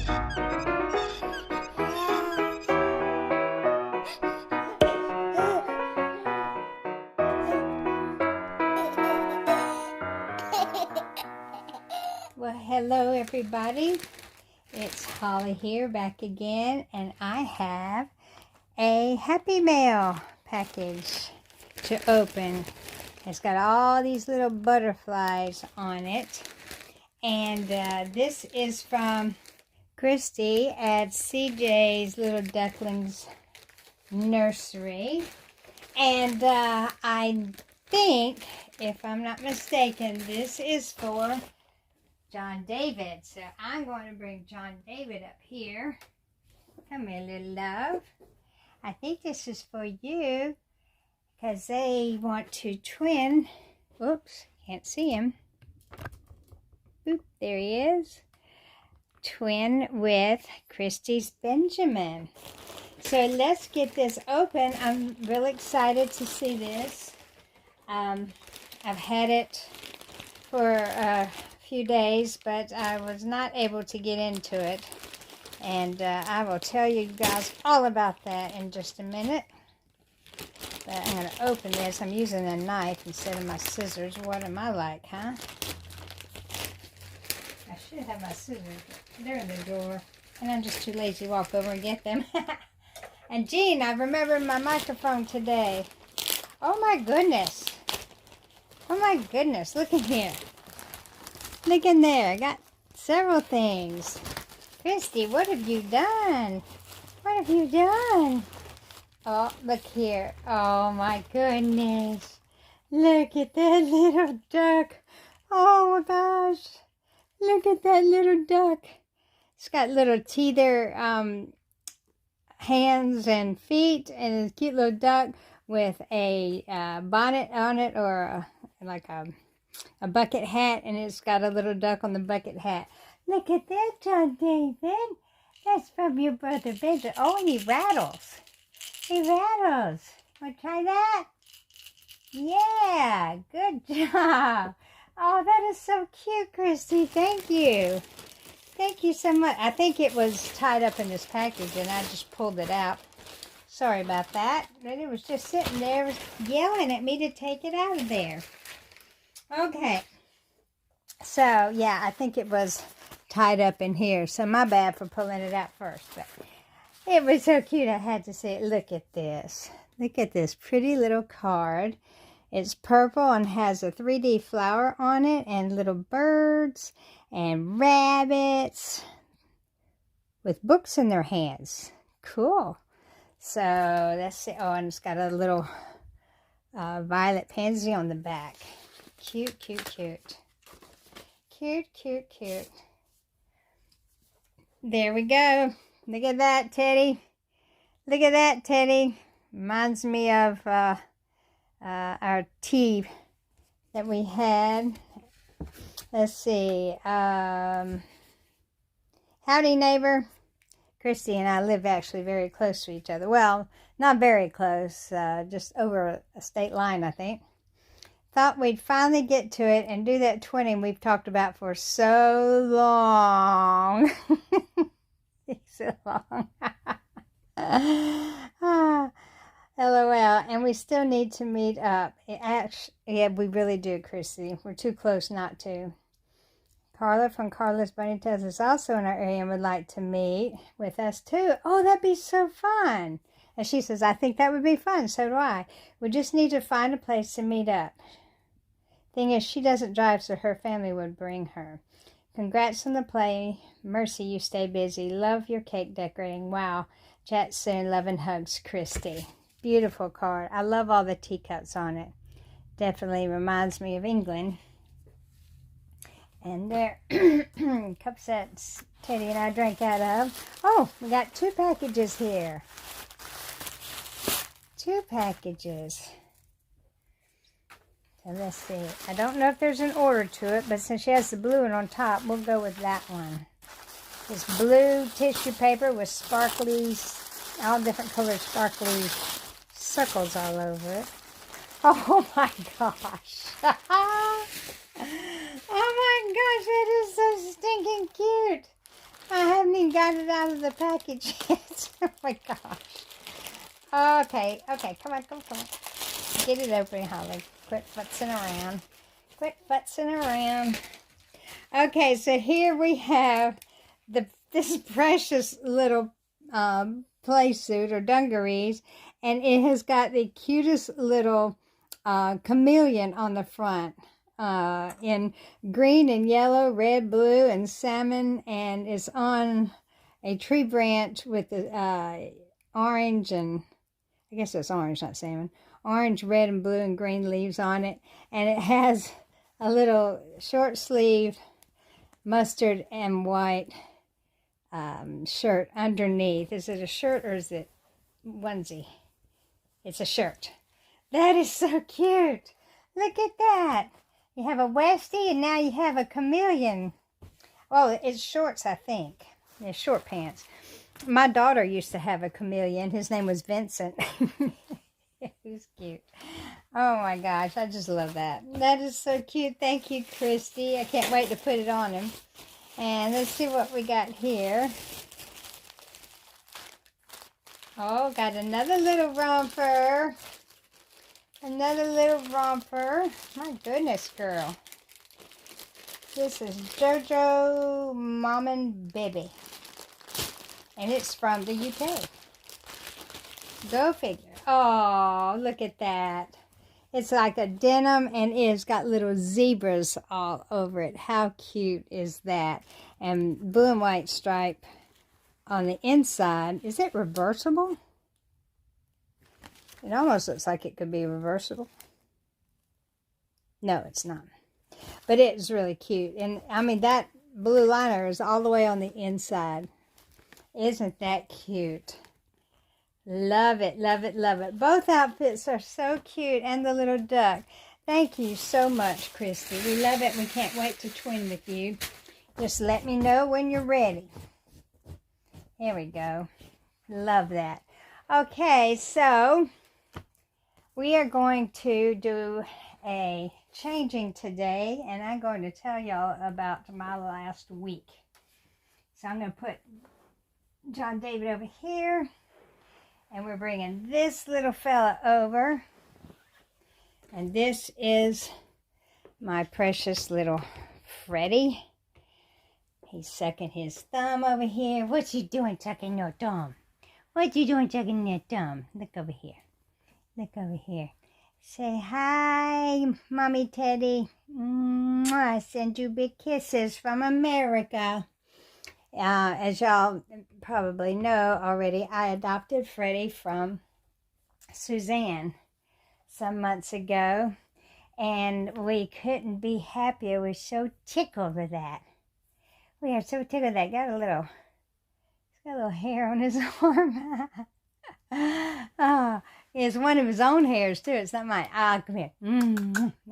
Well, hello everybody. It's Holly here back again, and I have a Happy Mail package to open. It's got all these little butterflies on it, and this is from Christy at CJ's Little Ducklings Nursery, and I think, if I'm not mistaken, this is for John David. So I'm going to bring John David up here. Come here, little love. I think this is for you because they want to twin. Oops, can't see him. Oop, there he is. Twin with Christy's Benjamin. So let's get this open. I'm really excited to see this. I've had it for few days, but I was not able to get into it, and I will tell you guys all about that in just a minute. But I'm going to open this. I'm using a knife instead of my scissors. What am I like, huh? I should have my scissors, but they're in the drawer, and I'm just too lazy to walk over and get them. And Jean, I remembered my microphone today. Oh my goodness. Oh my goodness, look in here. Look in there. I got several things. Christy, what have you done? What have you done? Oh, look here. Oh, my goodness. Look at that little duck. Oh, my gosh. Look at that little duck. It's got little teether hands and feet, and it's a cute little duck with a bonnet on it, or like a bucket hat, and it's got a little duck on the bucket hat. Look at that, John David. That's from your brother Benjamin. Oh, and he rattles. He rattles. Want to try that? Yeah, good job. Oh, that is so cute, Christy. Thank you. Thank you so much. I think it was tied up in this package, and I just pulled it out. Sorry about that. But it was just sitting there yelling at me to take it out of there. Okay, so yeah, I think it was tied up in here, so my bad for pulling it out first, but it was so cute I had to say it. Look at this. Look at this pretty little card. It's purple and has a 3D flower on it, and little birds and rabbits with books in their hands. Cool. So let's see. Oh, and it's got a little violet pansy on the back. Cute, cute, cute. Cute, cute, cute. There we go. Look at that, Teddy. Look at that, Teddy. Reminds me of our tea that we had. Let's see. Howdy, neighbor. Christy and I live actually very close to each other. Well, not very close. Just over a state line, I think. Thought we'd finally get to it and do that twinning we've talked about for so long. So long. LOL. And we still need to meet up. Yeah, we really do, Chrissy. We're too close not to. Carla from Carla's Bunny Tales is also in our area and would like to meet with us too. Oh, that'd be so fun. And she says, I think that would be fun. So do I. We just need to find a place to meet up. Thing is, she doesn't drive, so her family would bring her. Congrats on the play. Mercy, you stay busy. Love your cake decorating. Wow. Chat soon. Love and hugs, Christy. Beautiful card. I love all the teacups on it. Definitely reminds me of England. And there cups that Teddy and I drank out of. Oh, we got 2 packages here. 2 packages. So let's see. I don't know if there's an order to it, but since she has the blue one on top, we'll go with that one. This blue tissue paper with sparkly, all different colored sparkly circles all over it. Oh my gosh. Oh my gosh, that is so stinking cute. I haven't even got got it out of the package yet. Oh my gosh. Okay, come on. Get it open, Holly. Quit futzing around. Okay, so here we have this precious little play suit or dungarees, and it has got the cutest little chameleon on the front in green and yellow, red, blue, and salmon, and it's on a tree branch with the orange and, I guess it's orange, not salmon, orange, red, and blue, and green leaves on it, and it has a little short sleeve mustard and white shirt underneath. Is it a shirt or is it onesie? It's a shirt. That is so cute. Look at that. You have a Westie and now you have a chameleon. Well, it's shorts, I think. It's short pants. My daughter used to have a chameleon. His name was Vincent. He was cute. Oh my gosh, I just love that. That is so cute. Thank you, Christy. I can't wait to put it on him. And let's see what we got here. Oh, got another little romper. Another little romper. My goodness, girl. This is Jojo Mom and Baby. And it's from the UK. Go figure. Oh, look at that. It's like a denim and it's got little zebras all over it. How cute is that? And blue and white stripe on the inside. Is it reversible? It almost looks like it could be reversible. No, it's not. But it's really cute. And I mean, that blue liner is all the way on the inside. Isn't that cute? Love it, love it, love it. Both outfits are so cute, and the little duck. Thank you so much, Christy. We love it. We can't wait to twin with you. Just let me know when you're ready. Here we go. Love that. Okay, so we are going to do a changing today, and I'm going to tell y'all about my last week. So I'm going to put John David over here. And we're bringing this little fella over. And this is my precious little Freddy. He's sucking his thumb over here. What you doing sucking your thumb? What you doing sucking your thumb? Look over here. Look over here. Say hi, Mommy Teddy. I send you big kisses from America. As y'all probably know already, I adopted Freddy from Suzanne some months ago, and we couldn't be happier. We're so tickled with that. We are so tickled that got a little hair on his arm. Oh, it's one of his own hairs too. It's not mine. Ah, come here.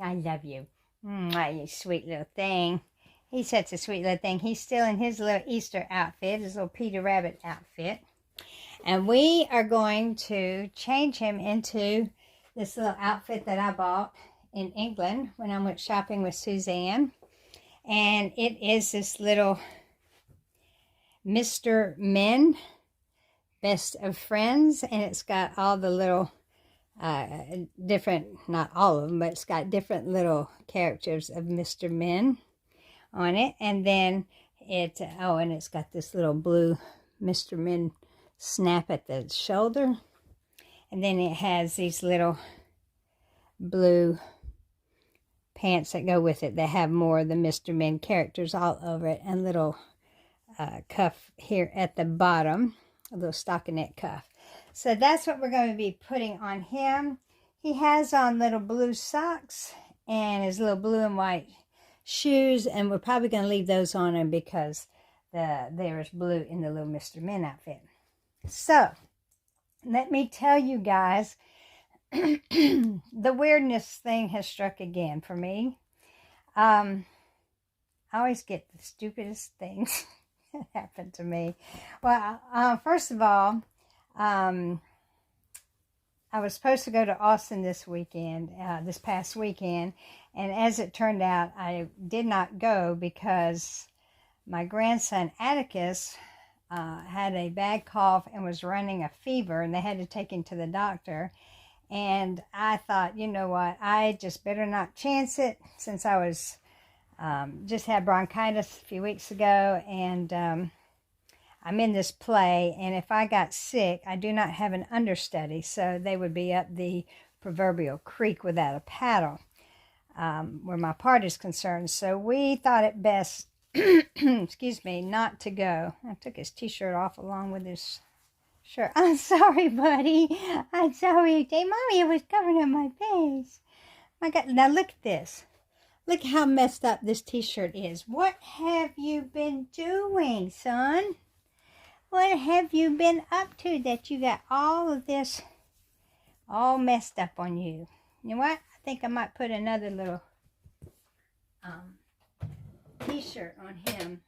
I love you. You sweet little thing. He's such a sweet little thing. He's still in his little Easter outfit, his little Peter Rabbit outfit. And we are going to change him into this little outfit that I bought in England when I went shopping with Suzanne. And it is this little Mr. Men Best of Friends. And it's got all the little different, not all of them, but it's got different little characters of Mr. Men on it. And then and it's got this little blue Mr. Men snap at the shoulder. And then it has these little blue pants that go with it that have more of the Mr. Men characters all over it, and little cuff here at the bottom, a little stockinette cuff. So that's what we're going to be putting on him. He has on little blue socks and his little blue and white shoes, and we're probably going to leave those on him because there's blue in the little Mr. Men outfit. So, let me tell you guys, the weirdness thing has struck again for me. I always get the stupidest things that happen to me. Well, first of all, I was supposed to go to Austin this past weekend, and as it turned out, I did not go because my grandson Atticus had a bad cough and was running a fever, and they had to take him to the doctor. And I thought, you know what, I just better not chance it, since I was just had bronchitis a few weeks ago, and I'm in this play, and if I got sick, I do not have an understudy, so they would be up the proverbial creek without a paddle, where my part is concerned. So we thought it best, excuse me, not to go. I took his t-shirt off along with his shirt. I'm sorry, buddy. I'm sorry. Hey, Mommy, it was covering up my face. My God, now look at this. Look how messed up this t-shirt is. What have you been doing, son? What have you been up to that you got all of this all messed up on you? You know what? I think I might put another little t-shirt on him.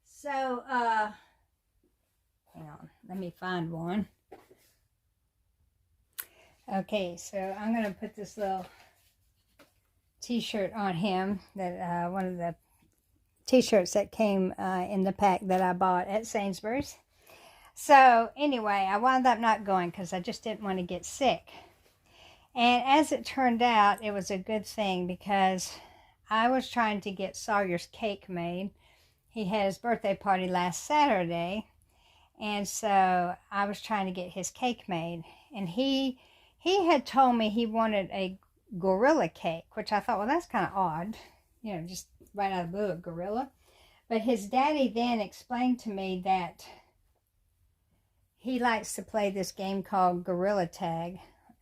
So, hang on. Let me find one. Okay, so I'm going to put this little t-shirt on him, that one of the t-shirts that came in the pack that I bought at Sainsbury's. So anyway, I wound up not going because I just didn't want to get sick. And as it turned out, it was a good thing, because I was trying to get Sawyer's cake made. He had his birthday party last Saturday, and so I was trying to get his cake made. And he had told me he wanted a gorilla cake, which I thought, well, that's kind of odd, you know, just right out of the blue, a gorilla. But his daddy then explained to me that he likes to play this game called Gorilla Tag,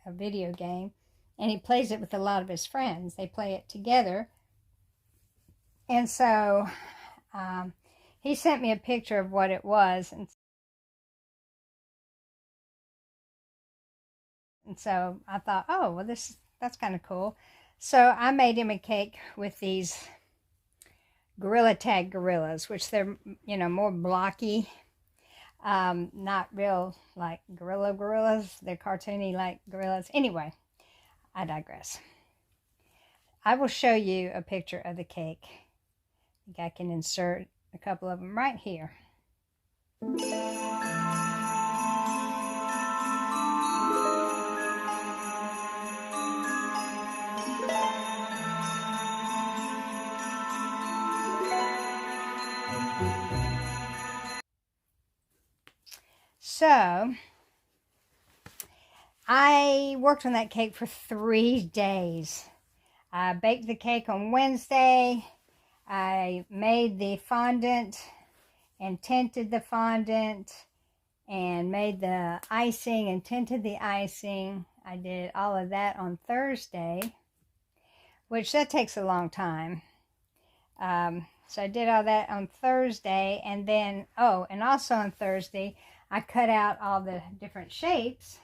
a video game, and he plays it with a lot of his friends. They play it together. And so he sent me a picture of what it was, and so I thought, oh, well, that's kind of cool. So I made him a cake with these Gorilla Tag gorillas, which they're, you know, more blocky, not real like gorillas. They're cartoony like gorillas. Anyway, I digress. I will show you a picture of the cake. I think I can insert a couple of them right here. So, I worked on that cake for 3 days. I baked the cake on Wednesday. I made the fondant and tinted the fondant and made the icing and tinted the icing. I did all of that on Thursday, which that takes a long time. So I did all that on Thursday, and then, oh, and also on Thursday, I cut out all the different shapes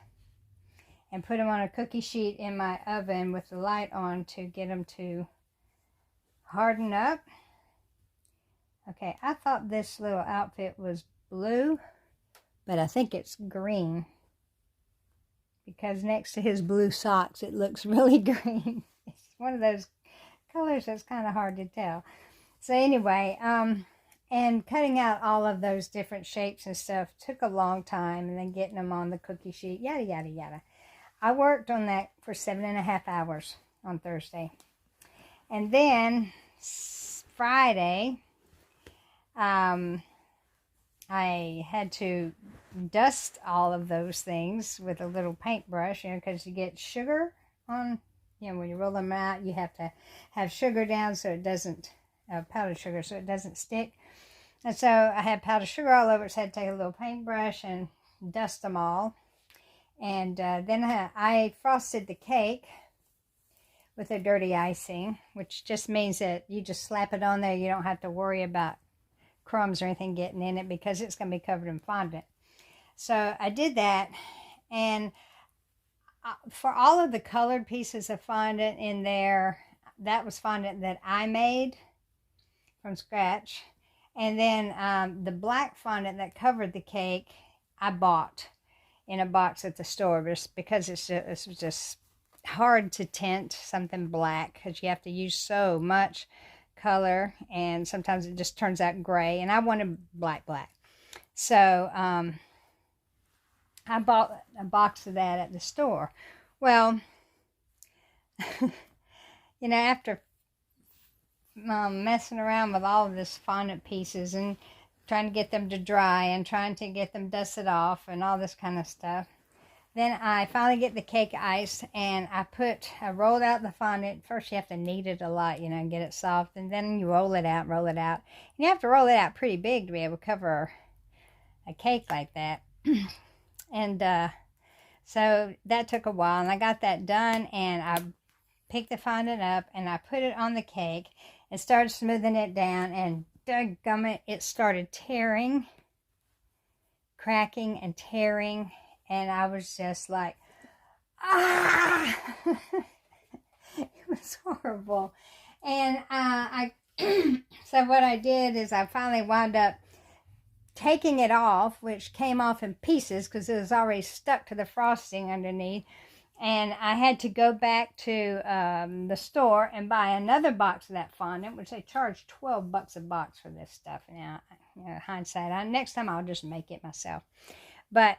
and put them on a cookie sheet in my oven with the light on to get them to harden up. Okay, I thought this little outfit was blue, but I think it's green, because next to his blue socks, it looks really green. It's one of those colors that's kind of hard to tell. So anyway, and cutting out all of those different shapes and stuff took a long time, and then getting them on the cookie sheet, yada, yada, yada. I worked on that for 7.5 hours on Thursday. And then Friday, I had to dust all of those things with a little paintbrush, you know, because you get sugar on, you know, when you roll them out, you have to have sugar down so it doesn't, powdered sugar, so it doesn't stick. And so I had powdered sugar all over it, so I had to take a little paintbrush and dust them all. And then I frosted the cake with a dirty icing, which just means that you just slap it on there. You don't have to worry about crumbs or anything getting in it, because it's going to be covered in fondant. So I did that, and for all of the colored pieces of fondant in there, that was fondant that I made from scratch. And then the black fondant that covered the cake, I bought in a box at the store, because it's just hard to tint something black, because you have to use so much color, and sometimes it just turns out gray, and I wanted black. So I bought a box of that at the store. Well, you know, after messing around with all of this fondant pieces and trying to get them to dry and trying to get them dusted off and all this kind of stuff, then I finally get the cake iced, and I rolled out the fondant. First you have to knead it a lot, you know, and get it soft, and then you roll it out. And you have to roll it out pretty big to be able to cover a cake like that. And so that took a while, and I got that done, and I picked the fondant up, and I put it on the cake and started smoothing it down, and dadgummit, it started tearing, cracking and tearing. And I was just like, ah! It was horrible. And so what I did is I finally wound up taking it off, which came off in pieces because it was already stuck to the frosting underneath. And I had to go back to the store and buy another box of that fondant, which they charge $12 a box for this stuff. Now, you know, hindsight, next time I'll just make it myself. But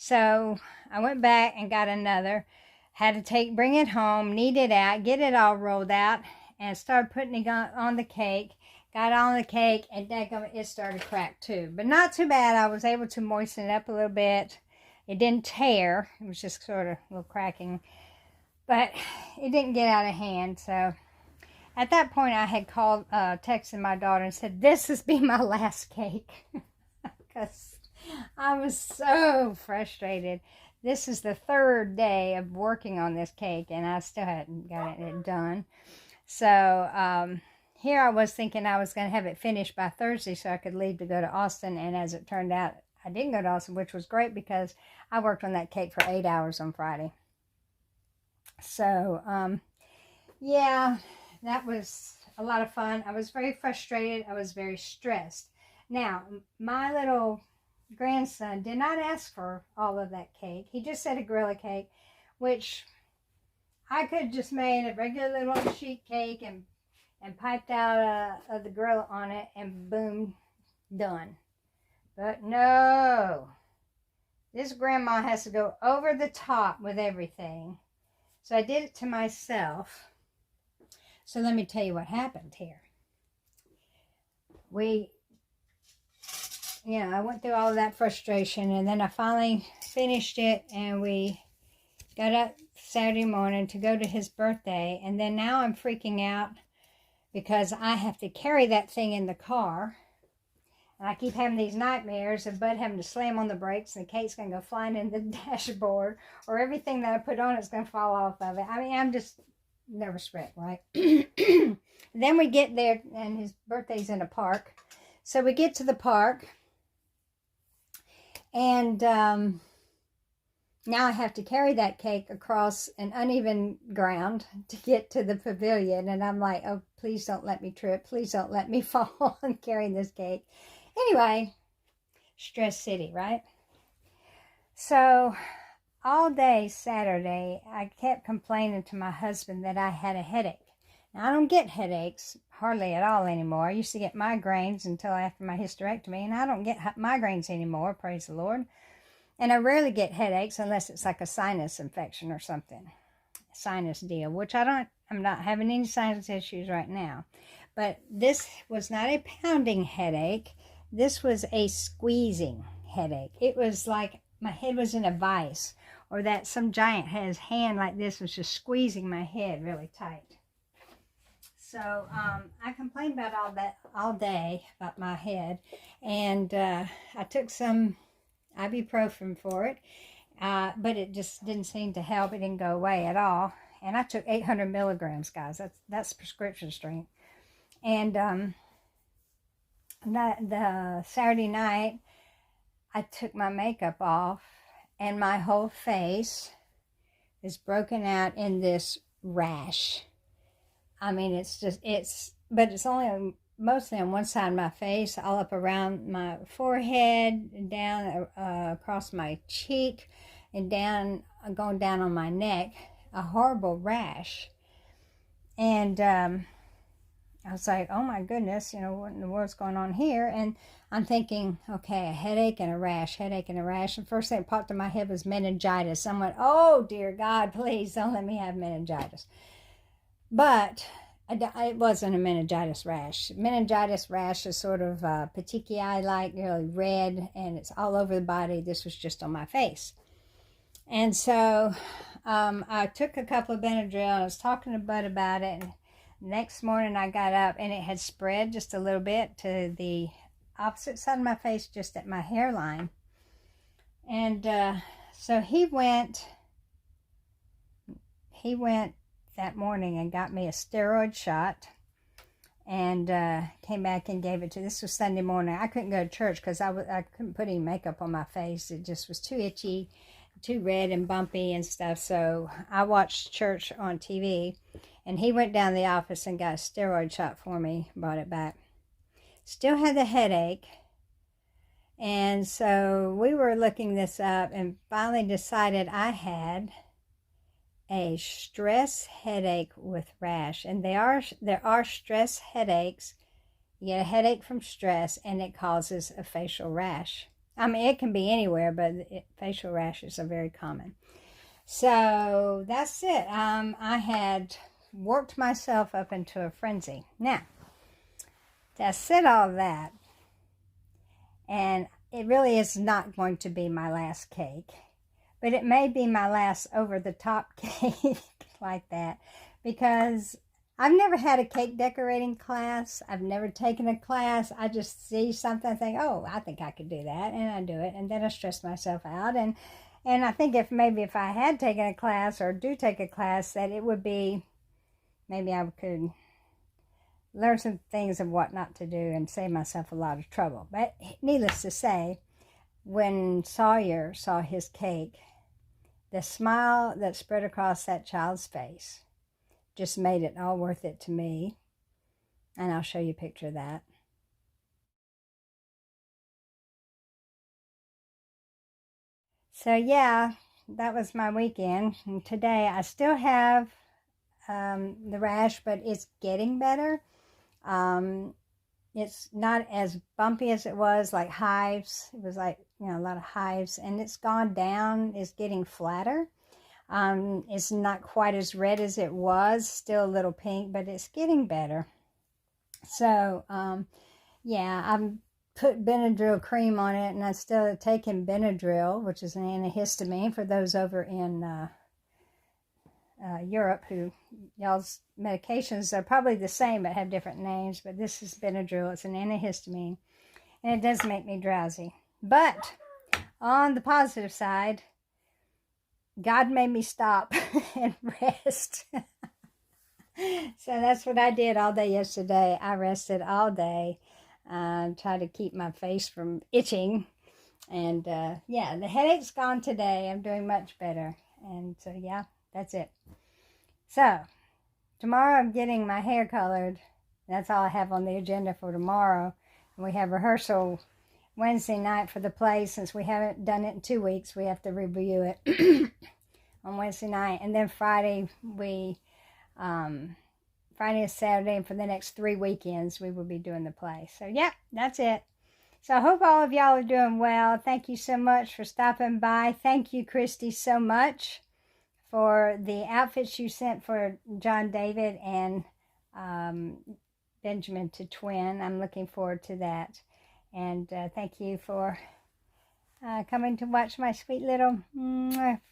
so I went back and got another, had to bring it home, knead it out, get it all rolled out, and started putting it on the cake. Got on the cake, and it started to crack too. But not too bad. I was able to moisten it up a little bit. It didn't tear. It was just sort of a little cracking. But it didn't get out of hand. So at that point, I had texted my daughter and said, this has been my last cake. Because I was so frustrated. This is the third day of working on this cake, and I still hadn't gotten it done. So here I was thinking I was going to have it finished by Thursday so I could leave to go to Austin. And as it turned out, I didn't go to Austin, which was great because I worked on that cake for 8 hours on Friday. So, yeah, that was a lot of fun. I was very frustrated. I was very stressed. Now, my little grandson did not ask for all of that cake. He just said a gorilla cake, which I could have just made a regular little sheet cake and piped out the gorilla on it, and boom, done. But no, this grandma has to go over the top with everything. So I did it to myself. So let me tell you what happened here. I went through all of that frustration, and then I finally finished it, and we got up Saturday morning to go to his birthday. And then now I'm freaking out because I have to carry that thing in the car. And I keep having these nightmares of Bud having to slam on the brakes and the cake's going to go flying in the dashboard, or everything that I put on is going to fall off of it. I mean, I'm just nervous wreck, right? Then we get there, and his birthday's in a park. So we get to the park, and now I have to carry that cake across an uneven ground to get to the pavilion. And I'm like, oh, please don't let me trip. Please don't let me fall on carrying this cake. Anyway, Stress City, right? So all day Saturday, I kept complaining to my husband that I had a headache. Now, I don't get headaches hardly at all anymore. I used to get migraines until after my hysterectomy, and I don't get migraines anymore, praise the Lord. And I rarely get headaches unless it's like a sinus infection or something, sinus deal, which I'm not having any sinus issues right now. But this was not a pounding headache. This was a squeezing headache. It was like my head was in a vice, or that some giant had his hand like this was just squeezing my head really tight. So I complained about all that all day about my head, and I took some ibuprofen for it, but it just didn't seem to help. It didn't go away at all. And I took 800 milligrams, guys. That's prescription strength. And the Saturday night, I took my makeup off, and my whole face is broken out in this rash. I mean, but it's only mostly on one side of my face, all up around my forehead, down across my cheek, and going down on my neck. A horrible rash. And I was like, oh my goodness, what in the world's going on here? And I'm thinking, okay, a headache and a rash, headache and a rash. And first thing that popped in my head was meningitis. I went, oh dear God, please don't let me have meningitis. But it wasn't a meningitis rash. Meningitis rash is sort of petechiae-like, really red, and it's all over the body. This was just on my face. And so I took a couple of Benadryl, and I was talking to Bud about it, and next morning I got up, and it had spread just a little bit to the opposite side of my face, just at my hairline. And so he went that morning and got me a steroid shot, and came back and gave it to, this was Sunday morning. I couldn't go to church because I couldn't put any makeup on my face. It just was too itchy, too red and bumpy and stuff. So I watched church on TV, and he went down to the office and got a steroid shot for me, brought it back. Still had the headache. And so we were looking this up and finally decided I had a stress headache with rash. And there are stress headaches. You get a headache from stress, and it causes a facial rash. I mean, it can be anywhere, but facial rashes are very common. So that's it. I had worked myself up into a frenzy. Now, I said all that, and it really is not going to be my last cake, but it may be my last over-the-top cake like that, because I've never had a cake decorating class. I've never taken a class. I just see something and think, oh, I think I could do that, and I do it, and then I stress myself out. And I think if I had taken a class or do take a class, that it would be, maybe I could learn some things of what not to do and save myself a lot of trouble. But needless to say, when Sawyer saw his cake, the smile that spread across that child's face just made it all worth it to me. And I'll show you a picture of that. So yeah, that was my weekend. And today I still have the rash, but it's getting better. It's not as bumpy as it was, like hives. It was like, a lot of hives, and it's gone down. It's getting flatter. It's not quite as red as it was, still a little pink, but it's getting better. So, yeah, I've put Benadryl cream on it, and I'm still taking Benadryl, which is an antihistamine for those over in Europe, who y'all's medications are probably the same but have different names. But this is Benadryl. It's an antihistamine, and it does make me drowsy. But on the positive side, God made me stop and rest. So that's what I did all day yesterday. I rested all day, tried to keep my face from itching. And yeah, the headache's gone today. I'm doing much better. And so yeah, that's it. So tomorrow I'm getting my hair colored. That's all I have on the agenda for tomorrow. And we have rehearsal Wednesday night for the play. Since we haven't done it in 2 weeks, we have to review it on Wednesday night. And then Friday, Friday and Saturday, and for the next 3 weekends, we will be doing the play. So, yeah, that's it. So, I hope all of y'all are doing well. Thank you so much for stopping by. Thank you, Christy, so much for the outfits you sent for John David and Benjamin to twin. I'm looking forward to that. And thank you for coming to watch my sweet little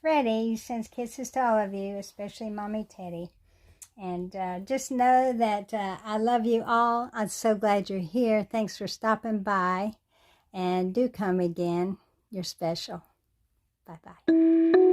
Freddy. Sends kisses to all of you, especially Mommy Teddy. And just know that I love you all. I'm so glad you're here. Thanks for stopping by. And do come again. You're special. Bye-bye.